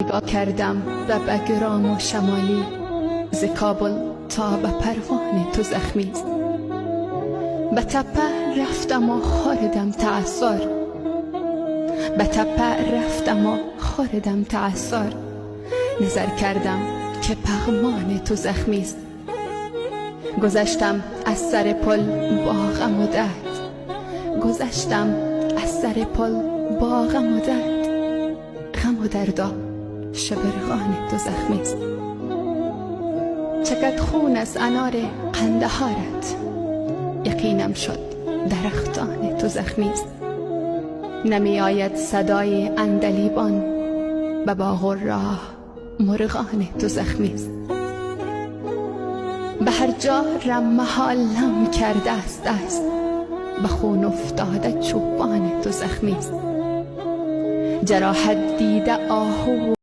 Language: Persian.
نگاه کردم به بگرام و شمالی، ز کابل تا به پروانه تو زخمیست. به تپه رفتم و خوردم تعصار، به تپه رفتم و خوردم تعصار. نظر کردم که پغمان تو زخمیست. گذشتم از سر پل با غم و درد، گذشتم از سر پل با غم و درد. غم و دردا شبرغان تو زخمیست. چکد خون از انار قندهارت، یقینم شد درختان تو زخمیست. نمی آید صدای عندلیبان، به باغ و راه مرغان تو زخمیست. به هر جا رم محالم کرده است دست، به خون افتاده چوبان تو زخمیست. جراحت دیده آهو